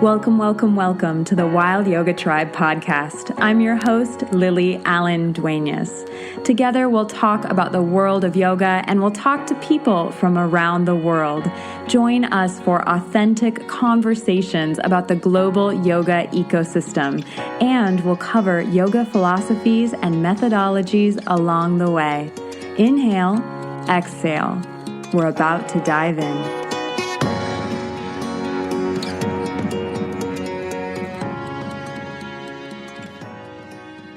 Welcome, welcome, welcome to the Wild Yoga Tribe podcast. I'm your host, Lily Allen Duenas. Together, we'll talk about the world of yoga and we'll talk to people from around the world. Join us for authentic conversations about the global yoga ecosystem, and we'll cover yoga philosophies and methodologies along the way. Inhale, exhale. We're about to dive in.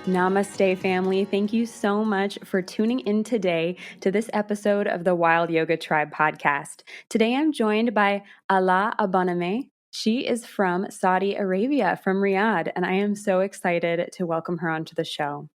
Namaste, family. Thank you so much for tuning in today to this episode of the Wild Yoga Tribe podcast. Today I'm joined by Alaa Abanomi. She is from Saudi Arabia, from Riyadh, and I am so excited to welcome her onto the show.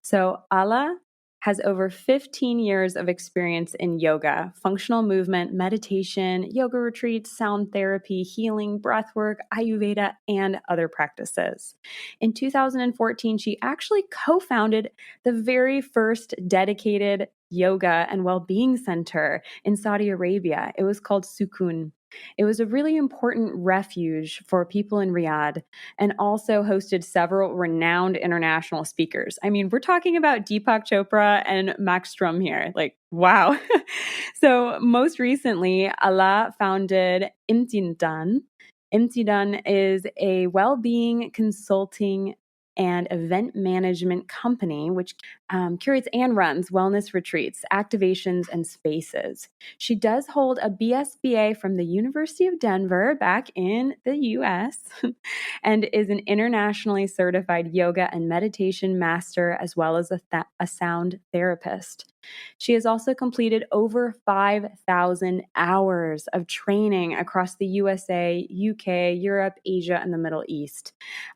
So Alaa has over 15 years of experience in yoga, functional movement, meditation, yoga retreats, sound therapy, healing, breathwork, Ayurveda, and other practices. In 2014, she actually co-founded the very first dedicated yoga and well-being center in Saudi Arabia. It was called Sukun. It was a really important refuge for people in Riyadh and also hosted several renowned international speakers. I mean, we're talking about Deepak Chopra and Max Strum here. Like, wow. So most recently, Alaa founded Imtidan. Imtidan is a well-being consulting and event management company which curates and runs wellness retreats, activations, and spaces. She does hold a BSBA from the University of Denver back in the US and is an internationally certified yoga and meditation master as well as a sound therapist. She has also completed over 5,000 hours of training across the USA, UK, Europe, Asia, and the Middle East.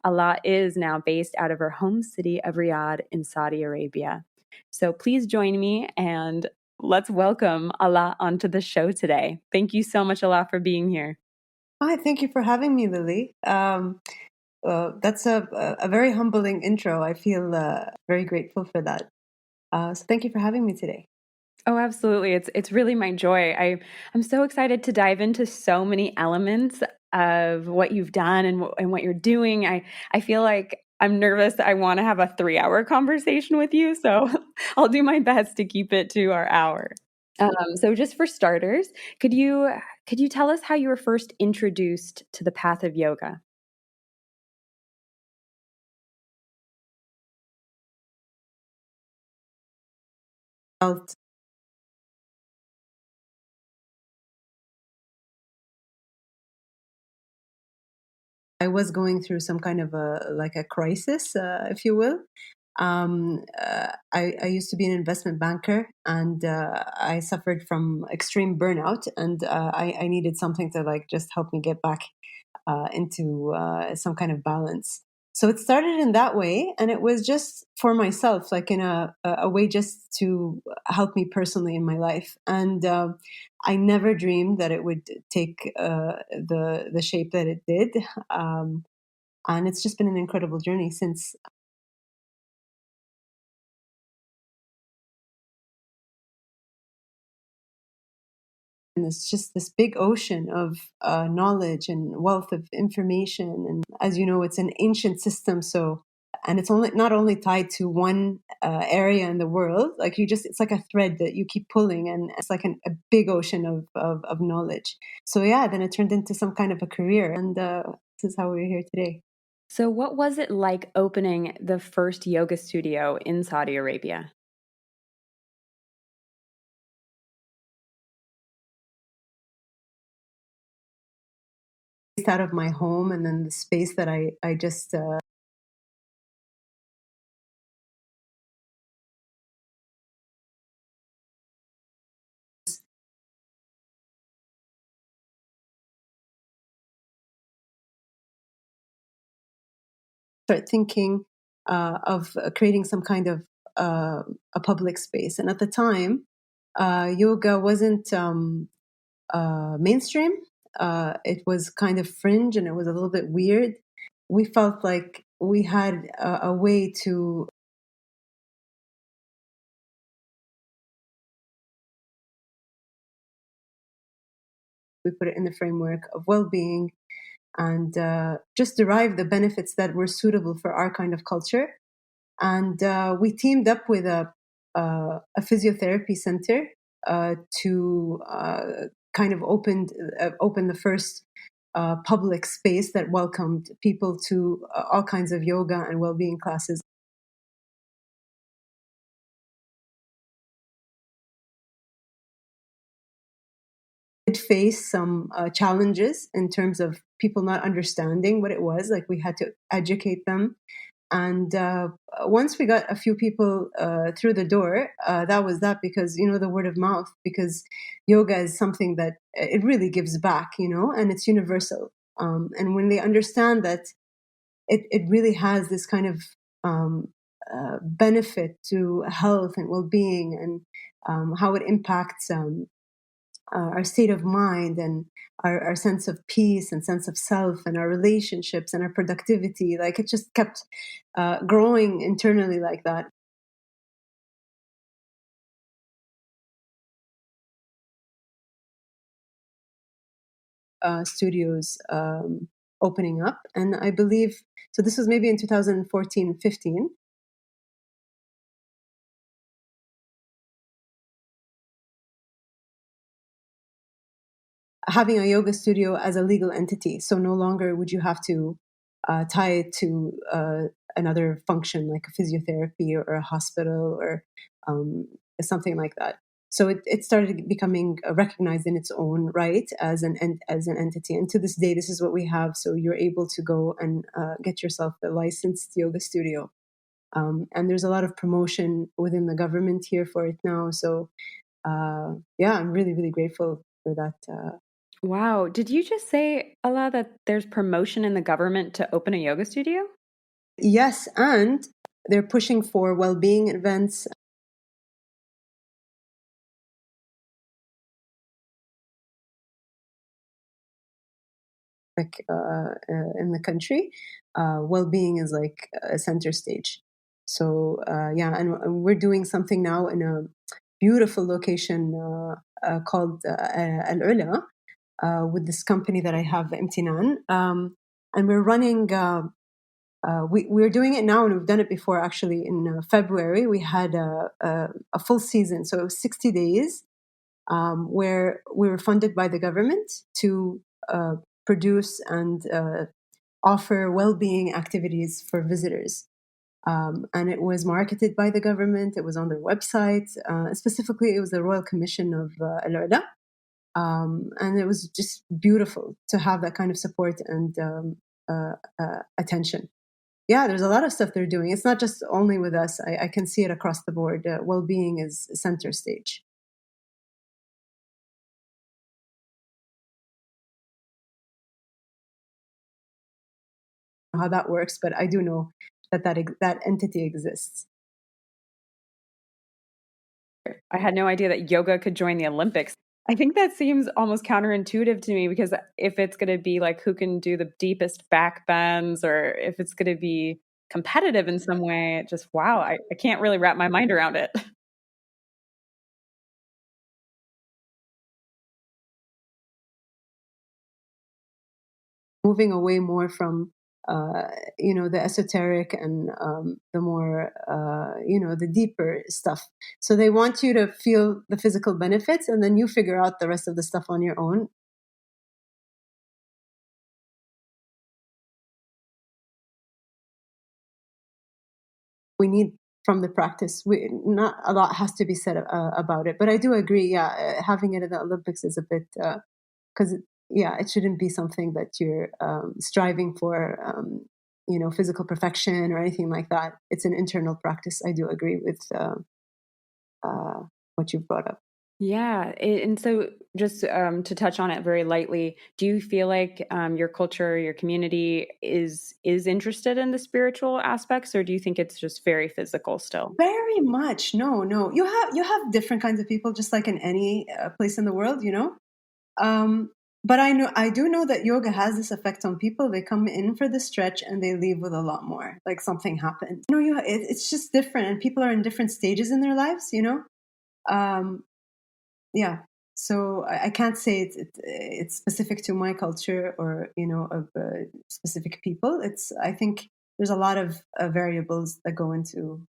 Alaa is now based out of her home city of Riyadh in Saudi Arabia. So please join me and let's welcome Alaa onto the show today. Thank you so much, Alaa, for being here. Hi, thank you for having me, Lily. That's a very humbling intro. I feel very grateful for that. So thank you for having me today. Oh, absolutely. It's really my joy. I'm so excited to dive into so many elements of what you've done and what you're doing. I feel like I'm nervous. I want to have a 3-hour conversation with you, so I'll do my best to keep it to our hour. So just for starters, could you tell us how you were first introduced to the path of yoga? Felt I was going through some kind of a crisis, if you will. I used to be an investment banker, and I suffered from extreme burnout, and I needed something to just help me get back into some kind of balance. So it started in that way, and it was just for myself, like in a way just to help me personally in my life. And I never dreamed that it would take the shape that it did, and it's just been an incredible journey since. And it's just this big ocean of knowledge and wealth of information. And as you know, it's an ancient system. So, and it's only not only tied to one area in the world. Like it's like a thread that you keep pulling, and it's like a big ocean of knowledge. So yeah, then it turned into some kind of a career, and this is how we're here today. So what was it like opening the first yoga studio in Saudi Arabia? Out of my home, and then the space that I just start thinking of creating some kind of a public space. And at the time, yoga wasn't mainstream. It was kind of fringe, and it was a little bit weird. We felt like we had a way to We put it in the framework of well-being, and just derive the benefits that were suitable for our kind of culture. And we teamed up with a physiotherapy center to kind of open the first public space that welcomed people to all kinds of yoga and well-being classes. Did face some challenges in terms of people not understanding what it was. Like, we had to educate them. And once we got a few people through the door, that was that, because, the word of mouth, because yoga is something that it really gives back, and it's universal. And when they understand that it really has this kind of benefit to health and well-being, and how it impacts our state of mind, and our sense of peace and sense of self, and our relationships and our productivity. Like, it just kept growing internally like that. Studios opening up. And I believe, so this was maybe in 2014, 15. Having a yoga studio as a legal entity. So no longer would you have to tie it to another function, like a physiotherapy or a hospital, or something like that. So it started becoming recognized in its own right as an entity. And to this day, this is what we have. So you're able to go and get yourself a licensed yoga studio. And there's a lot of promotion within the government here for it now. So yeah, I'm really, really grateful for that. Wow. Did you just say, Allah, that there's promotion in the government to open a yoga studio? Yes, and they're pushing for well-being events. Like in the country, well-being is like a center stage. So yeah, and we're doing something now in a beautiful location called Al Ula, with this company that I have, Imtinan, and we're running. We're doing it now, and we've done it before. Actually, in February, we had a full season, so it was 60 days, where we were funded by the government to produce and offer well-being activities for visitors. And it was marketed by the government. It was on their website. Specifically, it was the Royal Commission of Al Ula. And it was just beautiful to have that kind of support and attention. Yeah, there's a lot of stuff they're doing. It's not just only with us. I can see it across the board. Well-being is center stage. How that works, but I do know that entity exists. I had no idea that yoga could join the Olympics. I think that seems almost counterintuitive to me, because if it's going to be like who can do the deepest back bends, or if it's going to be competitive in some way, it just, wow, I can't really wrap my mind around it. Moving away more from the esoteric and the more the deeper stuff. So they want you to feel the physical benefits, and then you figure out the rest of the stuff on your own. We need from the practice. Not a lot has to be said about it, but I do agree. Yeah, having it at the Olympics is a bit because yeah, it shouldn't be something that you're striving for. Physical perfection or anything like that. It's an internal practice. I do agree with what you brought up. Yeah. And so, just to touch on it very lightly, do you feel like your culture, your community is interested in the spiritual aspects, or do you think it's just very physical still? Very much. No, no. You have different kinds of people, just like in any place in the world. Um, but I do know that yoga has this effect on people. They come in for the stretch and they leave with a lot more. Like, something happened. It's just different, and people are in different stages in their lives. Um, yeah. So I can't say it's specific to my culture or of specific people. I think there's a lot of variables that go into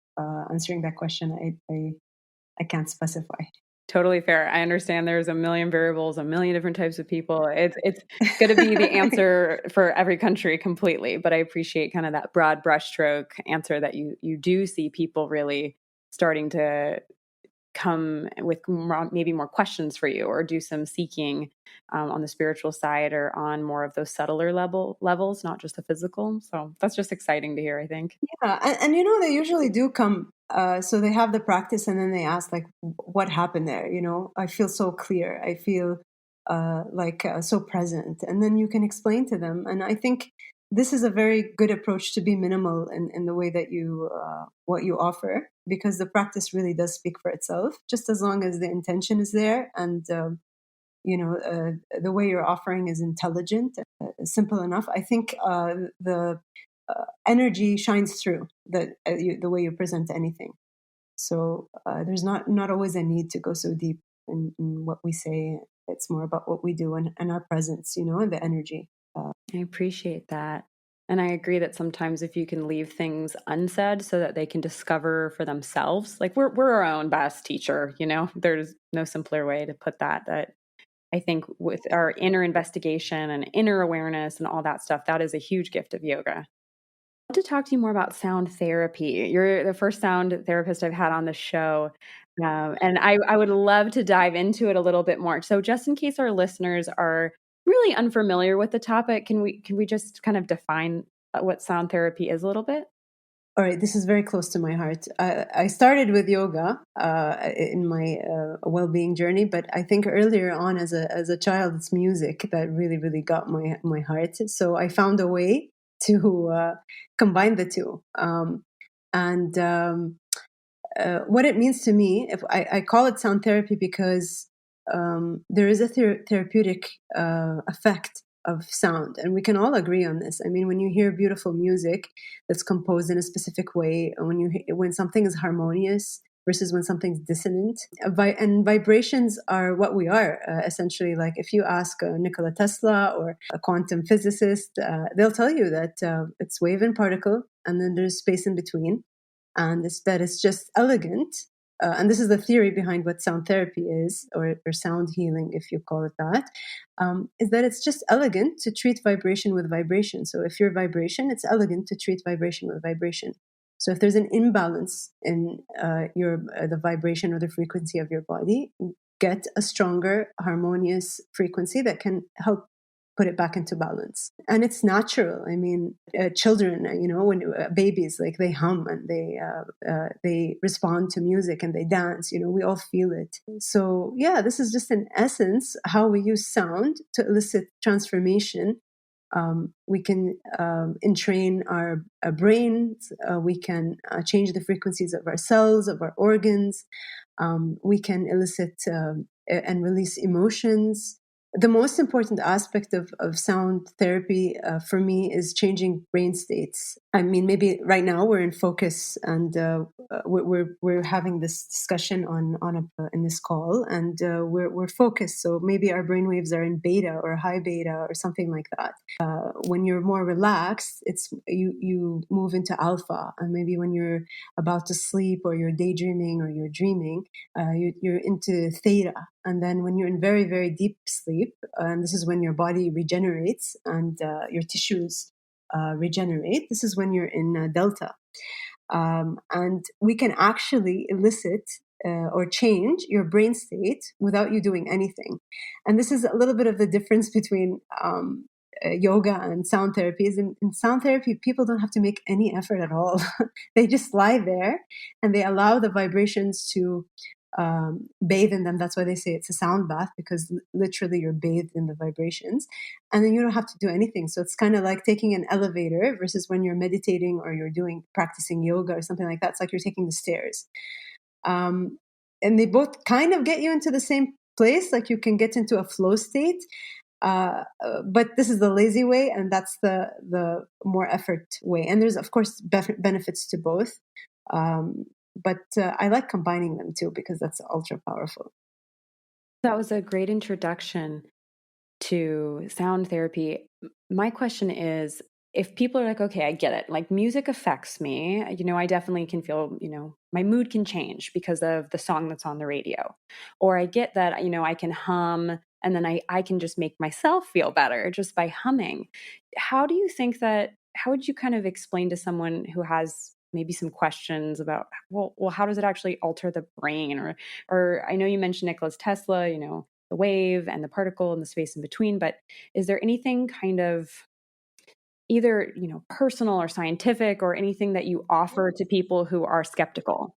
answering that question. I can't specify. Totally fair. I understand there's a million variables, a million different types of people. It's going to be the answer for every country completely, but I appreciate kind of that broad brushstroke answer that you do see people really starting to come with maybe more questions for you or do some seeking on the spiritual side or on more of those subtler levels, not just the physical. So that's just exciting to hear, I think. Yeah, and they usually do come. So they have the practice, and then they ask, like, what happened there? I feel so clear. I feel so present, and then you can explain to them. And I think this is a very good approach to be minimal in the way that you what you offer, because the practice really does speak for itself. Just as long as the intention is there, and the way you're offering is intelligent, simple enough. I think the energy shines through the way you present anything. So there's not always a need to go so deep in what we say. It's more about what we do and our presence, and the energy. I appreciate that. And I agree that sometimes if you can leave things unsaid so that they can discover for themselves, like we're our own best teacher, there's no simpler way to put that I think with our inner investigation and inner awareness and all that stuff, that is a huge gift of yoga. To talk to you more about sound therapy. You're the first sound therapist I've had on the show. And I would love to dive into it a little bit more. So just in case our listeners are really unfamiliar with the topic, can we just kind of define what sound therapy is a little bit? All right, this is very close to my heart. I started with yoga in my well-being journey, but I think earlier on, as a child, it's music that really got my heart. So I found a way to combine the two, and what it means to me, if I call it sound therapy because there is a therapeutic effect of sound, and we can all agree on this. I mean, when you hear beautiful music that's composed in a specific way, and when something is harmonious versus when something's dissonant, and vibrations are what we are essentially. Like if you ask Nikola Tesla or a quantum physicist, they'll tell you that it's wave and particle, and then there's space in between, and it's just elegant. And this is the theory behind what sound therapy is, or sound healing, if you call it that, is that it's just elegant to treat vibration with vibration. So if you're vibration, it's elegant to treat vibration with vibration. So if there's an imbalance in the vibration or the frequency of your body, get a stronger, harmonious frequency that can help put it back into balance. And it's natural. I mean, children, when babies, like they hum and they respond to music and they dance, we all feel it. So yeah, this is just in essence how we use sound to elicit transformation. We can entrain our brains. We can change the frequencies of our cells, of our organs. We can elicit and release emotions. The most important aspect of sound therapy for me is changing brain states. I mean, maybe right now we're in focus, and we're having this discussion in this call, and we're focused. So maybe our brain waves are in beta or high beta or something like that. When you're more relaxed, it's you move into alpha, and maybe when you're about to sleep or you're daydreaming or you're dreaming, you're into theta. And then when you're in very, very deep sleep, and this is when your body regenerates and your tissues regenerate, this is when you're in delta. And we can actually elicit or change your brain state without you doing anything. And this is a little bit of the difference between yoga and sound therapy. In sound therapy, people don't have to make any effort at all. They just lie there and they allow the vibrations to bathe in them. That's why they say it's a sound bath, because literally you're bathed in the vibrations, and then you don't have to do anything. So it's kind of like taking an elevator versus when you're meditating or you're practicing yoga or something like that. It's like you're taking the stairs. And they both kind of get you into the same place. Like you can get into a flow state, but this is the lazy way, and that's the more effort way. And there's of course benefits to both. But I like combining them too, because that's ultra powerful. That was a great introduction to sound therapy. My question is, if people are like, okay, I get it, like music affects me, I definitely can feel, my mood can change because of the song that's on the radio. Or I get that, I can hum and then I can just make myself feel better just by humming. How do you think that, how would you kind of explain to someone who has maybe some questions about, well, how does it actually alter the brain? Or I know you mentioned Nikola Tesla, the wave and the particle and the space in between, but is there anything kind of either, personal or scientific or anything that you offer to people who are skeptical?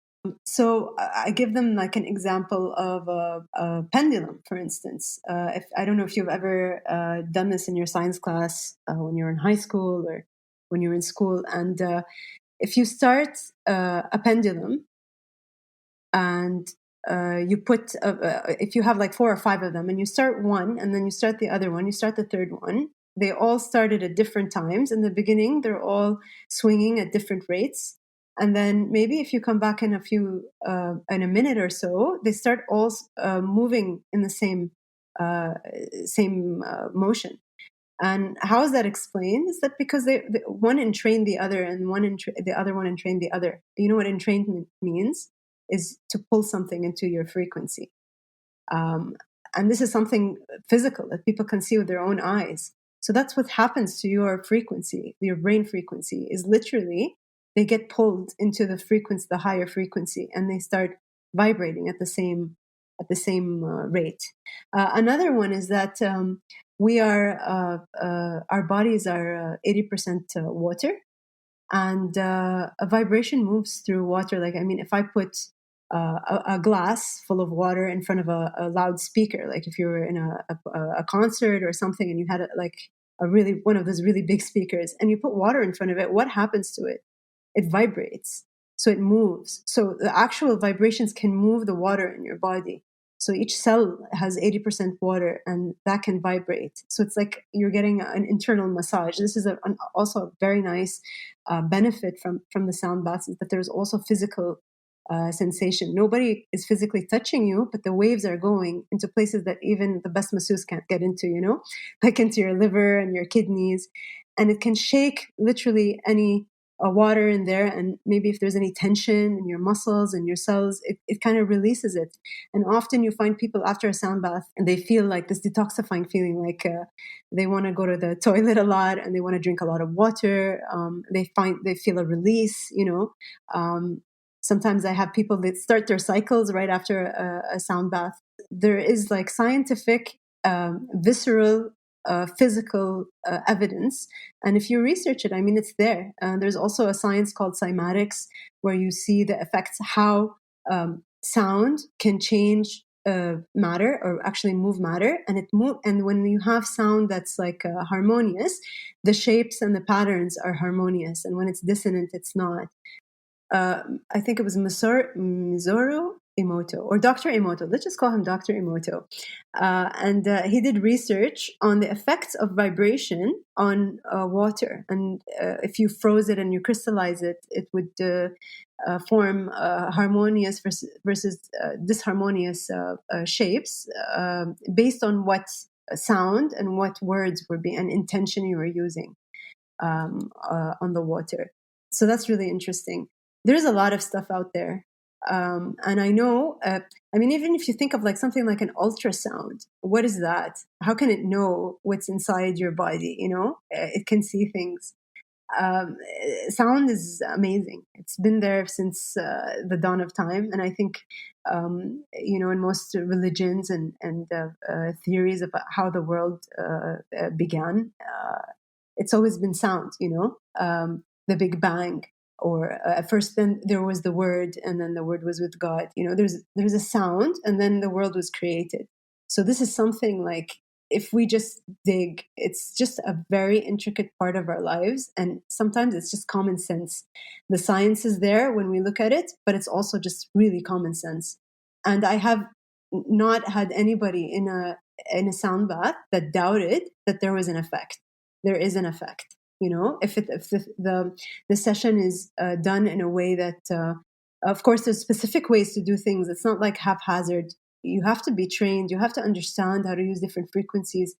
So I give them like an example of a pendulum, for instance. If I don't know if you've ever done this in your science class when you're in high school or when you're in school, and if you start a pendulum and you put if you have like 4 or 5 of them and you start one and then you start the other one, you start the third one, they all started at different times. In the beginning they're all swinging at different rates, and then maybe if you come back in a minute or so, they start all moving in the same motion. And how is that explained? Is that because one entrained the other, and the other one entrained the other. You know what entrainment means? Is to pull something into your frequency. Um, and this is something physical that people can see with their own eyes. So that's what happens to your frequency, your brain frequency, is literally they get pulled into the higher frequency, and they start vibrating at the same rate. Another one is that our bodies are 80% water, and a vibration moves through water. Like, I mean, if I put a glass full of water in front of a loudspeaker, like if you were in a concert or something and you had one of those really big speakers and you put water in front of it, what happens to it? It vibrates. So it moves. So the actual vibrations can move the water in your body. So each cell has 80% water, and that can vibrate. So it's like you're getting an internal massage. This is also a very nice benefit from the sound baths, is that there's also physical sensation. Nobody is physically touching you, but the waves are going into places that even the best masseuse can't get into, like into your liver and your kidneys. And it can shake literally any water in there, and maybe if there's any tension in your muscles and your cells, it kind of releases it. And often you find people after a sound bath and they feel like this detoxifying feeling, like they want to go to the toilet a lot and they want to drink a lot of water. They feel a release. Sometimes I have people that start their cycles right after a sound bath. There is like scientific, visceral, physical evidence. And if you research it, I mean, it's there. There's also a science called cymatics, where you see the effects, how sound can change matter, or actually move matter. And when you have sound that's like harmonious, the shapes and the patterns are harmonious. And when it's dissonant, it's not. I think it was Mizuru Emoto, or Dr. Emoto. Let's just call him Dr. Emoto. And he did research on the effects of vibration on water. And if you froze it and you crystallize it, it would form harmonious versus disharmonious shapes based on what sound and what words were being, and intention you were using on the water. So that's really interesting. There's a lot of stuff out there. And I know, I mean, even if you think of like something like an ultrasound, what is that? How can it know what's inside your body? It can see things. Sound is amazing. It's been there since the dawn of time. And I think, in most religions and theories about how the world began, it's always been sound, the Big Bang, or at first then there was the Word, and then the Word was with God. There's a sound, and then the world was created. So this is something like, if we just dig, it's just a very intricate part of our lives, and sometimes it's just common sense. The science is there when we look at it, but it's also just really common sense. And I have not had anybody in a sound bath that doubted that there was an effect. There is an effect. If the session is done in a way that, of course, there's specific ways to do things. It's not like haphazard. you have to be trained. You have to understand how to use different frequencies.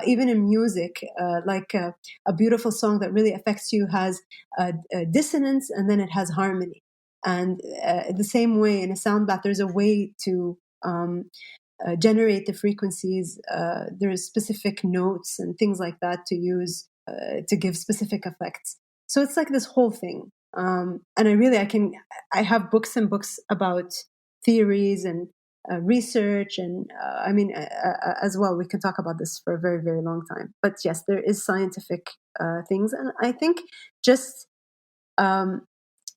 Even in music, a beautiful song that really affects you has a dissonance, and then it has harmony. And the same way in a sound bath, there's a way to generate the frequencies. There's specific notes and things like that to use to give specific effects. So it's like this whole thing. And I have books and books about theories and research, and as well, we can talk about this for a very, very long time. But yes, there is scientific things, and I think just um,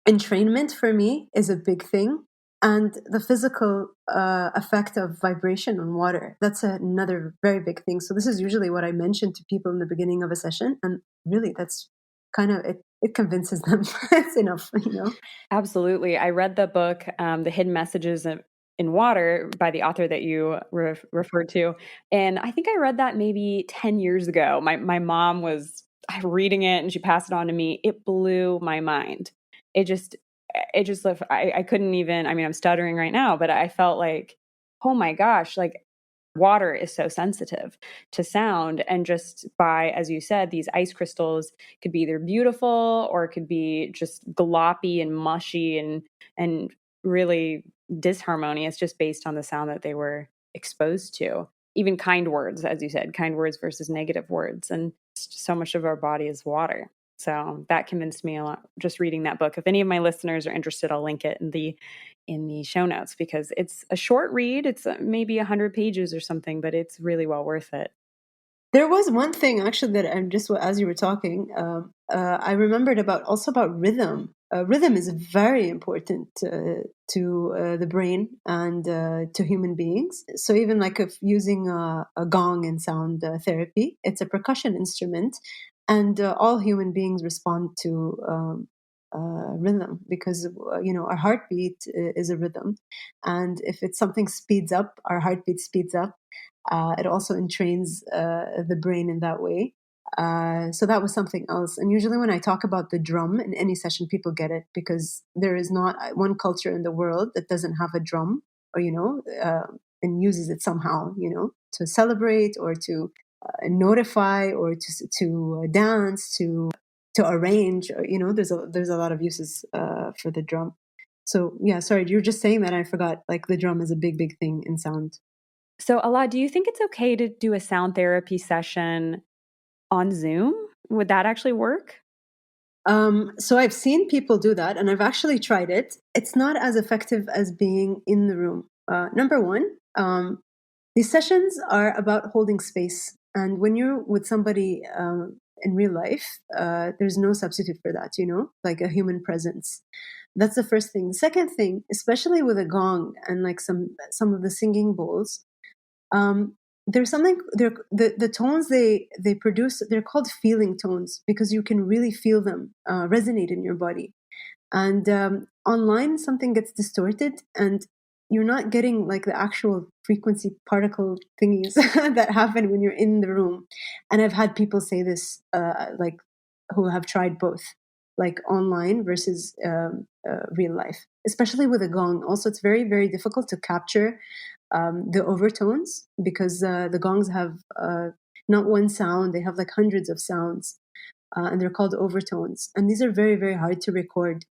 entrainment for me is a big thing. And the physical effect of vibration on water, that's another very big thing. So this is usually what I mention to people in the beginning of a session. And really, that's kind of, it convinces them. It's enough, you know? Absolutely. I read the book, The Hidden Messages in Water by the author that you referred to. And I think I read that maybe 10 years ago. My mom was reading it and she passed it on to me. It blew my mind. It just, I couldn't even, I mean, I'm stuttering right now, but I felt like, oh my gosh, like water is so sensitive to sound. And just by, as you said, these ice crystals could be either beautiful or it could be just gloppy and mushy and really disharmonious just based on the sound that they were exposed to. Even kind words, as you said, kind words versus negative words. And so much of our body is water. So that convinced me a lot just reading that book. If any of my listeners are interested, I'll link it in the show notes because it's a short read. It's maybe 100 pages or something, but it's really well worth it. There was one thing actually that I'm just as you were talking, I remembered about rhythm. Rhythm is very important to the brain and to human beings. So even like if using a gong in sound therapy, it's a percussion instrument, and all human beings respond to rhythm because our heartbeat is a rhythm, and if it's something speeds up, our heartbeat speeds up. It also entrains the brain in that way. So that was something else. And usually, when I talk about the drum in any session, people get it because there is not one culture in the world that doesn't have a drum, or and uses it somehow, to celebrate or to notify or to dance to arrange. Or, there's a lot of uses for the drum. So yeah, sorry, you're just saying that I forgot. Like the drum is a big, big thing in sound. So, Alaa, do you think it's okay to do a sound therapy session on Zoom? Would that actually work? So I've seen people do that, and I've actually tried it. It's not as effective as being in the room. Number one, these sessions are about holding space, and when you're with somebody in real life, there's no substitute for that. Like a human presence. That's the first thing. The second thing, especially with a gong and like some of the singing bowls, there's something the tones they produce, they're called feeling tones because you can really feel them resonate in your body. And online something gets distorted, and you're not getting like the actual frequency particle thingies that happen when you're in the room. And I've had people say this like who have tried both, like online versus real life, especially with a gong. Also, it's very, very difficult to capture the overtones because the gongs have not one sound, they have like hundreds of sounds, and they're called overtones. And these are very, very hard to record.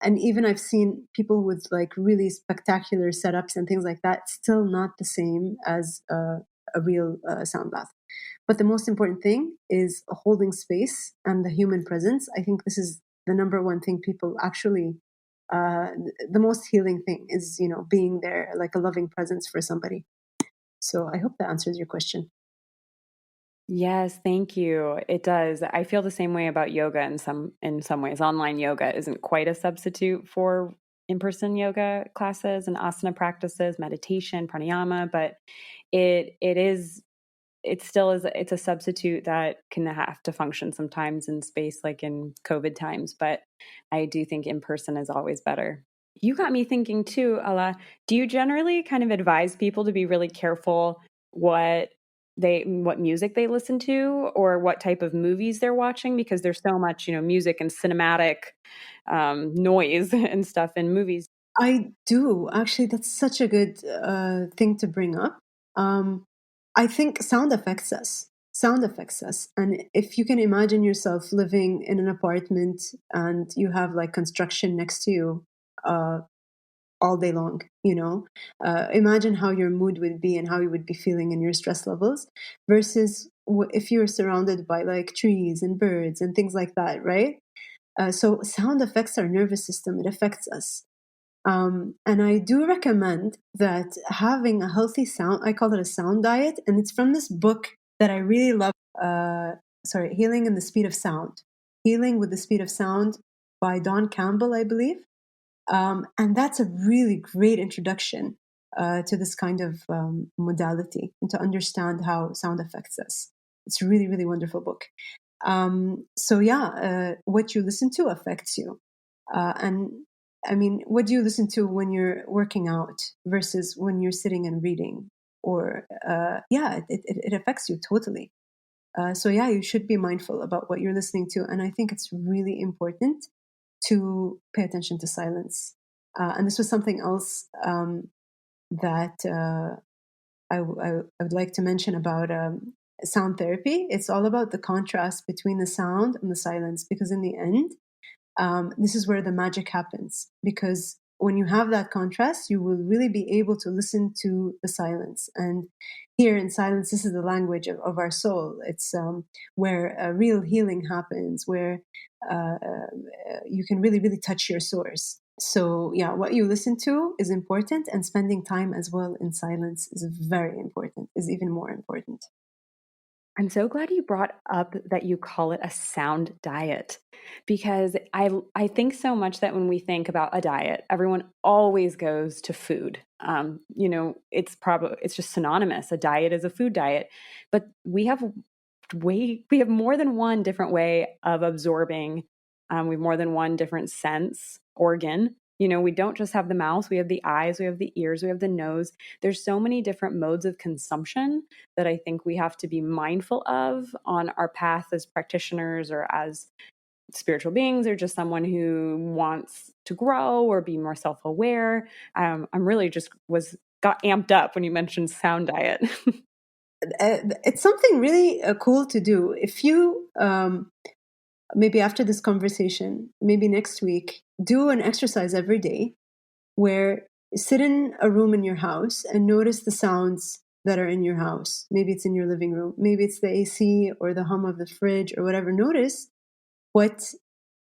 And even I've seen people with like really spectacular setups and things like that, still not the same as a real sound bath. But the most important thing is holding space and the human presence. I think this is the number one thing people actually, the most healing thing is, being there like a loving presence for somebody. So I hope that answers your question. Yes, thank you. It does. I feel the same way about yoga in some ways. Online yoga isn't quite a substitute for in-person yoga classes and asana practices, meditation, pranayama, but it is it still is it's a substitute that can have to function sometimes in space like in COVID times, but I do think in person is always better. You got me thinking too, Ala. Do you generally kind of advise people to be really careful what what music they listen to or what type of movies they're watching because there's so much, music and cinematic noise and stuff in movies? I do. Actually, that's such a good thing to bring up. I think sound affects us. Sound affects us. And if you can imagine yourself living in an apartment and you have like construction next to you uh, all day long, imagine how your mood would be and how you would be feeling and your stress levels versus if you're surrounded by like trees and birds and things like that, right? So sound affects our nervous system. It affects us. And I do recommend that having a healthy sound, I call it a sound diet, and it's from this book that I really love. Healing in the Speed of Sound, Healing with the Speed of Sound by Don Campbell, I believe. And that's a really great introduction to this kind of modality and to understand how sound affects us. It's a really, really wonderful book. What you listen to affects you. And I mean, what do you listen to when you're working out versus when you're sitting and reading? Or, it affects you totally. You should be mindful about what you're listening to. And I think it's really important to pay attention to silence. And this was something else that I would like to mention about sound therapy. It's all about the contrast between the sound and the silence, because in the end, this is where the magic happens. Because when you have that contrast, you will really be able to listen to the silence. And here in silence, this is the language of our soul. It's where real healing happens, where you can really, really touch your source. So, yeah, what you listen to is important, and spending time as well in silence is very important, is even more important. I'm so glad you brought up that you call it a sound diet, because I think so much that when we think about a diet, everyone always goes to food. It's just synonymous. A diet is a food diet, but we have more than one different way of absorbing. We have more than one different sense organ. We don't just have the mouth, we have the eyes, we have the ears, we have the nose. There's so many different modes of consumption that I think we have to be mindful of on our path as practitioners or as spiritual beings, or just someone who wants to grow or be more self-aware. I'm really just got amped up when you mentioned sound diet. It's something really cool to do. If you maybe after this conversation, maybe next week, do an exercise every day where sit in a room in your house and notice the sounds that are in your house. Maybe it's in your living room, maybe it's the AC or the hum of the fridge or whatever. Notice what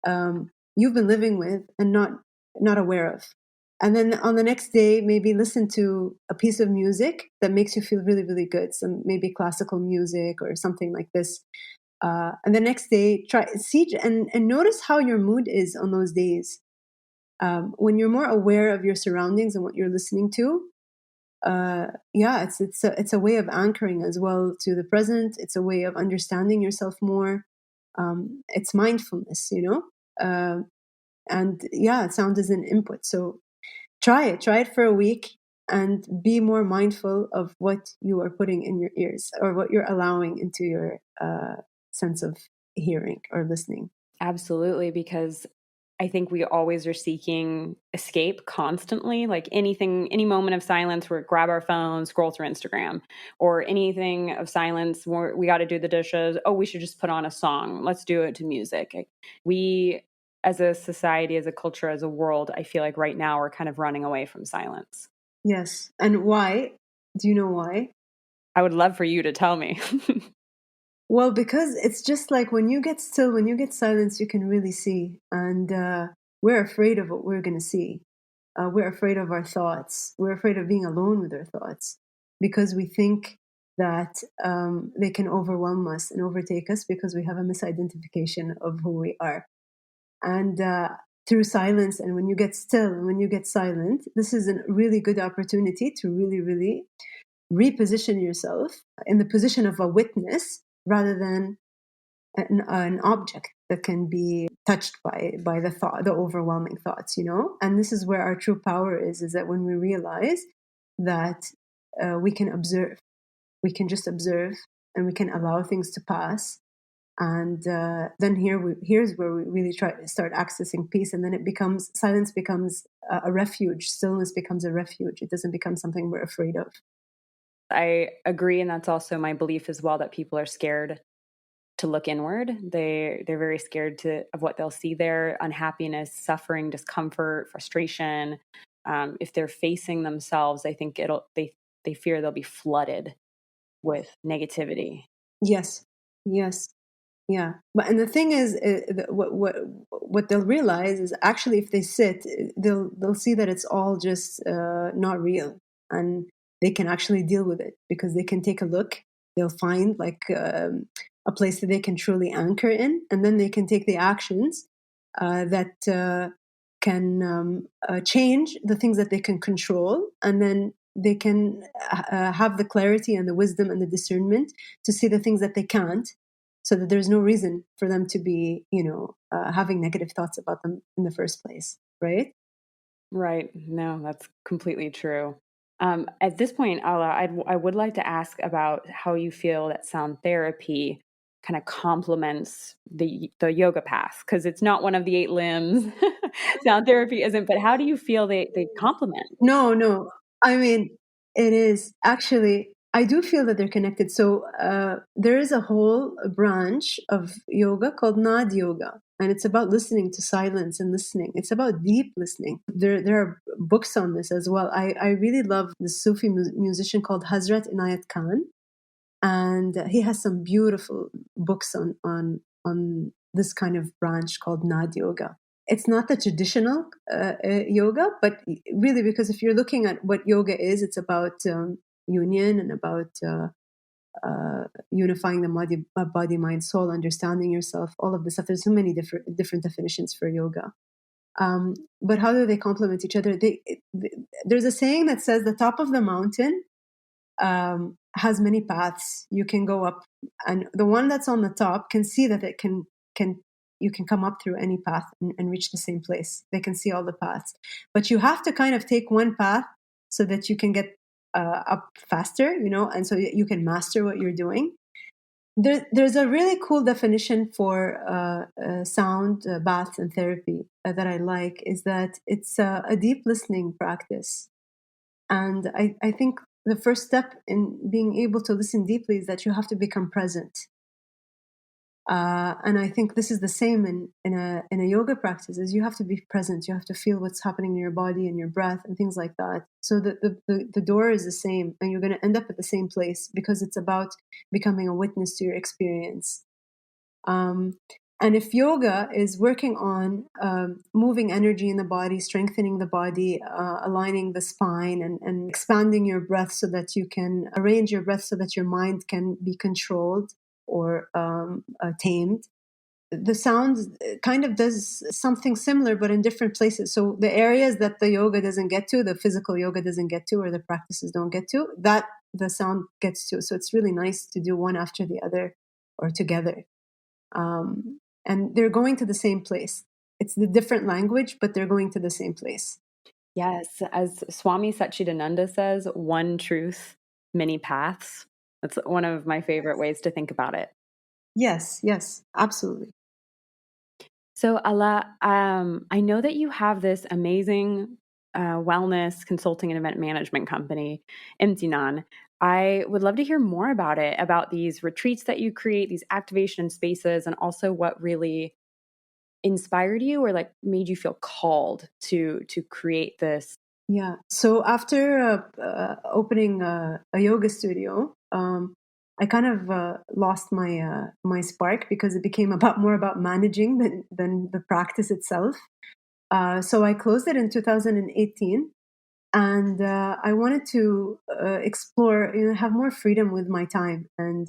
you've been living with and not aware of. And then on the next day, maybe listen to a piece of music that makes you feel really, really good. Some maybe classical music or something like this. And the next day, try see and notice how your mood is on those days. When you're more aware of your surroundings and what you're listening to, it's a way of anchoring as well to the present. It's a way of understanding yourself more. It's mindfulness, and sound is an input. So try it for a week and be more mindful of what you are putting in your ears or what you're allowing into your sense of hearing or listening. Absolutely, because I think we always are seeking escape constantly. Like any moment of silence, we grab our phone, scroll through Instagram, or anything of silence where we got to do the dishes. Oh, we should just put on a song. Let's do it to music. We, as a society, as a culture, as a world, I feel like right now we're kind of running away from silence. Yes. And why? Do you know why? I would love for you to tell me. Well, because it's just like when you get still, when you get silence, you can really see. And we're afraid of what we're going to see. We're afraid of our thoughts. We're afraid of being alone with our thoughts because we think that they can overwhelm us and overtake us because we have a misidentification of who we are. And through silence, and when you get still and when you get silent, this is a really good opportunity to really, really reposition yourself in the position of a witness rather than an object that can be touched by the overwhelming thoughts, And this is where our true power is that when we realize that we can observe, we can just observe, and we can allow things to pass, And then here's where we really try to start accessing peace, and then silence becomes a refuge. Stillness becomes a refuge. It doesn't become something we're afraid of. I agree, and that's also my belief as well, that people are scared to look inward. They're very scared of what they'll see there: unhappiness, suffering, discomfort, frustration. If they're facing themselves, I think they fear they'll be flooded with negativity. Yes, yes. Yeah, and the thing is, what they'll realize is actually if they sit, they'll see that it's all just not real, and they can actually deal with it because they can take a look. They'll find like a place that they can truly anchor in, and then they can take the actions that can change the things that they can control, and then they can have the clarity and the wisdom and the discernment to see the things that they can't, so that there's no reason for them to be, having negative thoughts about them in the first place, right? Right. No, that's completely true. At this point, Ala, I would like to ask about how you feel that sound therapy kind of complements the yoga path, because it's not one of the eight limbs. Sound therapy isn't, but how do you feel they complement? No, no. I mean, it is actually, I do feel that they're connected. So there is a whole branch of yoga called Nad Yoga, and it's about listening to silence and listening. It's about deep listening. There are books on this as well. I really love the Sufi musician called Hazrat Inayat Khan, and he has some beautiful books on this kind of branch called Nad Yoga. It's not the traditional yoga, but really, because if you're looking at what yoga is, it's about union and about unifying the body, mind, soul, understanding yourself, all of this stuff. There's so many different definitions for yoga. But how do they complement each other? There's a saying that says the top of the mountain has many paths. You can go up, and the one that's on the top can see that it can you can come up through any path and reach the same place. They can see all the paths, but you have to kind of take one path so that you can get up faster, and so you can master what you're doing. There's a really cool definition for sound baths and therapy that I like, is that it's a deep listening practice. And I think the first step in being able to listen deeply is that you have to become present. And I think this is the same in a yoga practice, is you have to be present. You have to feel what's happening in your body and your breath and things like that. So the door is the same, and you're going to end up at the same place, because it's about becoming a witness to your experience. Um, and if yoga is working on moving energy in the body, strengthening the body, aligning the spine, and expanding your breath so that you can arrange your breath so that your mind can be controlled or tamed, the sound kind of does something similar, but in different places. So the areas that the yoga doesn't get to, the physical yoga doesn't get to, or the practices don't get to, that the sound gets to. So it's really nice to do one after the other or together. And they're going to the same place. It's the different language, but they're going to the same place. Yes, as Swami Satchidananda says, one truth, many paths. That's one of my favorite ways to think about it. Yes, yes, absolutely. So, Ala, I know that you have this amazing wellness consulting and event management company, Imtinan. I would love to hear more about it, about these retreats that you create, these activation spaces, and also what really inspired you or like made you feel called to create this. Yeah. So after opening a yoga studio, I kind of lost my spark, because it became more about managing than the practice itself. So I closed it in 2018, and I wanted to explore, have more freedom with my time, and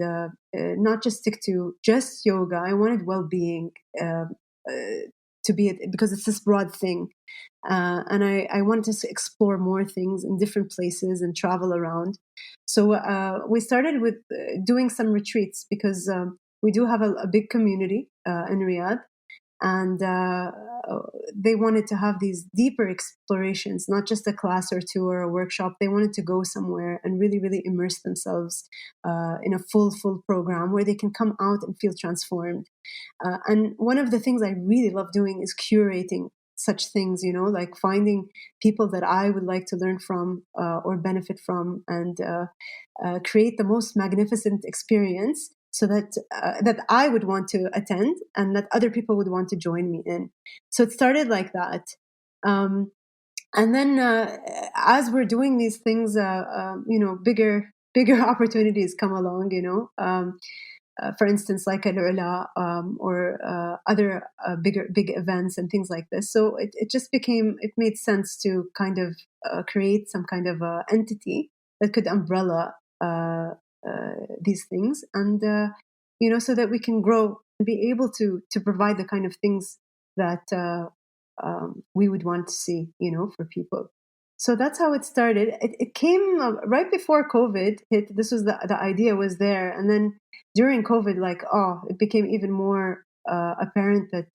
not just stick to just yoga. I wanted well-being to be it, because it's this broad thing. And I wanted to explore more things in different places and travel around. So we started with doing some retreats, because we do have a big community in Riyadh. And they wanted to have these deeper explorations, not just a class or two or a workshop. They wanted to go somewhere and really, really immerse themselves in a full program where they can come out and feel transformed. And one of the things I really love doing is curating such things, like finding people that I would like to learn from or benefit from, and create the most magnificent experience so that I would want to attend and that other people would want to join me in. So it started like that. And then as we're doing these things, bigger opportunities come along, for instance, like Alaa, or other big events and things like this. So it made sense to kind of create some kind of entity that could umbrella these things, and so that we can grow and be able to provide the kind of things that we would want to see, for people. So that's how it started. It came right before COVID hit. This was the idea was there, and then during COVID, it became even more apparent that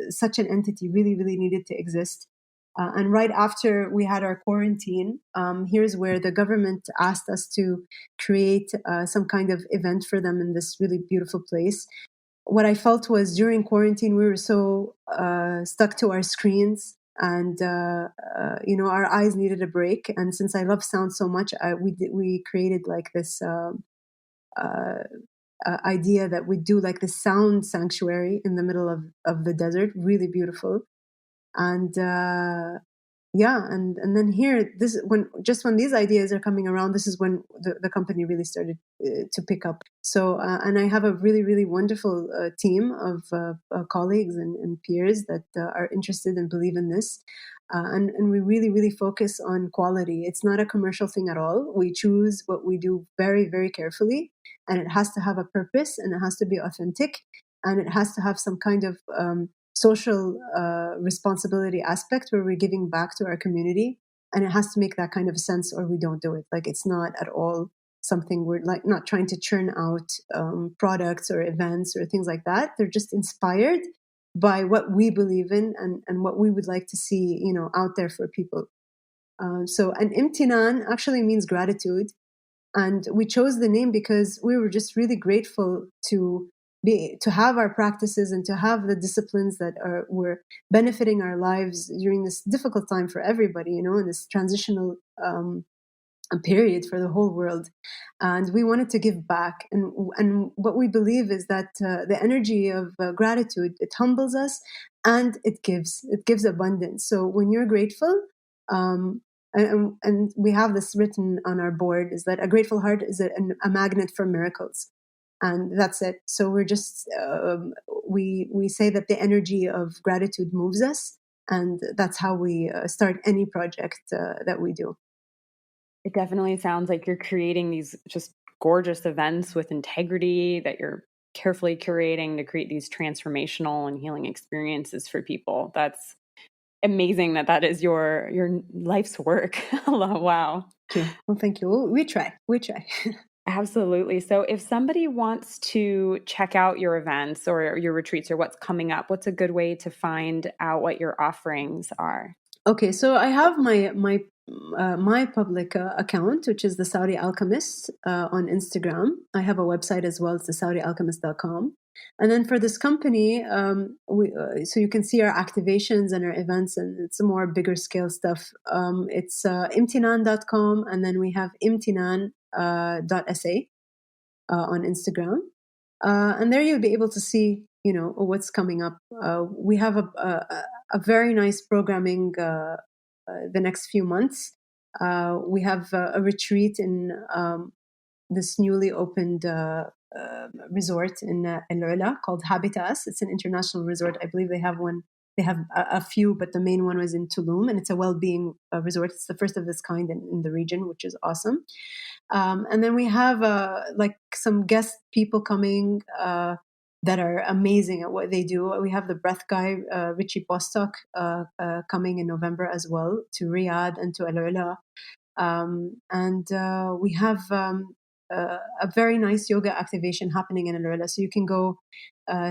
such an entity really, really needed to exist. And right after we had our quarantine, here's where the government asked us to create some kind of event for them in this really beautiful place. What I felt was during quarantine, we were so stuck to our screens, and our eyes needed a break. And since I love sound so much, we created like this idea that we do like the sound sanctuary in the middle of the desert, really beautiful. And and then here, when these ideas are coming around, this is when the company really started to pick up. So and I have a really, really wonderful team of colleagues and peers that are interested and believe in this. And we really, really focus on quality. It's not a commercial thing at all. We choose what we do very, very carefully, and it has to have a purpose, and it has to be authentic, and it has to have some kind of social responsibility aspect where we're giving back to our community, and it has to make that kind of sense, or we don't do it. Like, it's not at all something we're like not trying to churn out products or events or things like that. They're just inspired by what we believe in, and what we would like to see, out there for people. So an imtinan actually means gratitude. And we chose the name because we were just really grateful to have our practices and to have the disciplines that were benefiting our lives during this difficult time for everybody, in this transitional period for the whole world. And we wanted to give back. And what we believe is that the energy of gratitude, it humbles us, and it gives abundance. So when you're grateful, and we have this written on our board, is that a grateful heart is a magnet for miracles. And that's it. So we're just we say that the energy of gratitude moves us, and that's how we start any project that we do. It definitely sounds like you're creating these just gorgeous events with integrity that you're carefully curating to create these transformational and healing experiences for people. That's amazing that is your life's work. Wow. Thank you. Well, thank you. We try. Absolutely. So if somebody wants to check out your events or your retreats or what's coming up, what's a good way to find out what your offerings are? Okay, so I have my public account, which is the Saudi Alchemist on Instagram. I have a website as well. It's the SaudiAlchemist.com. And then for this company, so you can see our activations and our events, and it's a more bigger scale stuff. It's imtinan.com, and then we have imtinan.sa on Instagram. And there you'll be able to see, what's coming up. We have a very nice programming the next few months. We have a retreat in this newly opened resort in El Ula called Habitas. It's an international resort. I believe they have one. They have a few, but the main one was in Tulum, and it's a well-being resort. It's the first of its kind in the region, which is awesome. And then we have like some guest people coming that are amazing at what they do. We have the breath guy, Richie Bostock, coming in November as well to Riyadh and to Al Ula. And we have a very nice yoga activation happening in Alberta. So you can go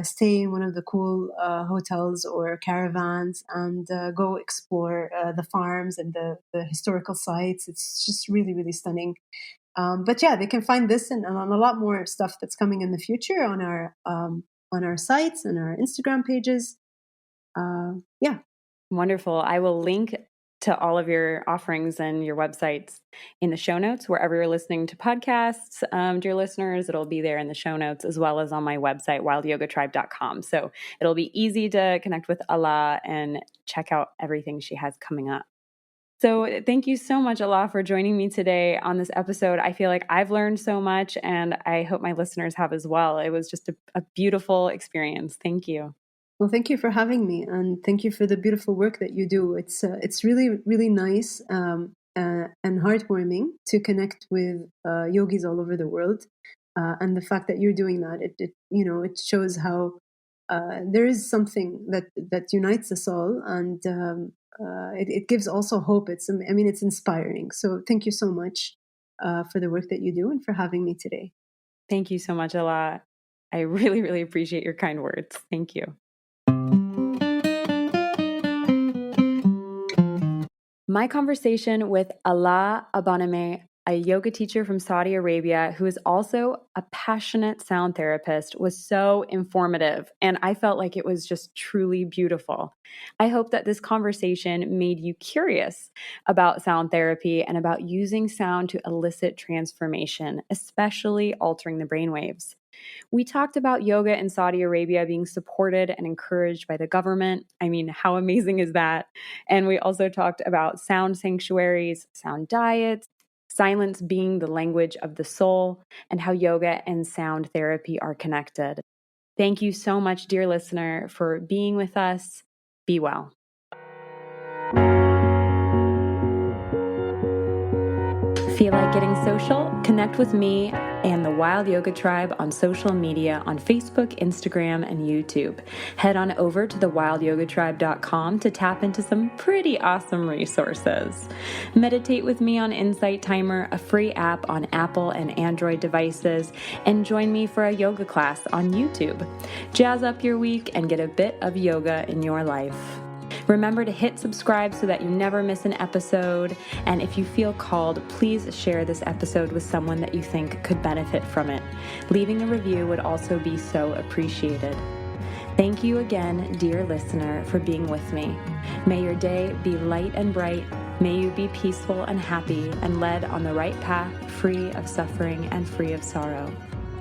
stay in one of the cool hotels or caravans and go explore the farms and the historical sites. It's just really, really stunning. But yeah, they can find this and a lot more stuff that's coming in the future on our sites and our Instagram pages. Yeah. Wonderful. I will link to all of your offerings and your websites in the show notes, wherever you're listening to podcasts. Dear listeners, it'll be there in the show notes, as well as on my website, wildyogatribe.com. So it'll be easy to connect with Alaa and check out everything she has coming up. So thank you so much, Alaa, for joining me today on this episode. I feel like I've learned so much, and I hope my listeners have as well. It was just a beautiful experience. Thank you. Well, thank you for having me, and thank you for the beautiful work that you do. It's really, really nice and heartwarming to connect with yogis all over the world, and the fact that you're doing that, it shows how there is something that unites us all, and it gives also hope. It's inspiring. So thank you so much for the work that you do and for having me today. Thank you so much, Alaa. I really, really appreciate your kind words. Thank you. My conversation with Alaa Abanomi, a yoga teacher from Saudi Arabia who is also a passionate sound therapist, was so informative, and I felt like it was just truly beautiful. I hope that this conversation made you curious about sound therapy and about using sound to elicit transformation, especially altering the brainwaves. We talked about yoga in Saudi Arabia being supported and encouraged by the government. I mean, how amazing is that? And we also talked about sound sanctuaries, sound diets, silence being the language of the soul, and how yoga and sound therapy are connected. Thank you so much, dear listener, for being with us. Be well. Feel like getting social? Connect with me and the Wild Yoga Tribe on social media on Facebook, Instagram, and YouTube. Head on over to thewildyogatribe.com to tap into some pretty awesome resources. Meditate with me on Insight Timer, a free app on Apple and Android devices, and join me for a yoga class on YouTube. Jazz up your week and get a bit of yoga in your life. Remember to hit subscribe so that you never miss an episode. And if you feel called, please share this episode with someone that you think could benefit from it. Leaving a review would also be so appreciated. Thank you again, dear listener, for being with me. May your day be light and bright. May you be peaceful and happy and led on the right path, free of suffering and free of sorrow.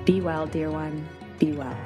Be well, dear one. Be well.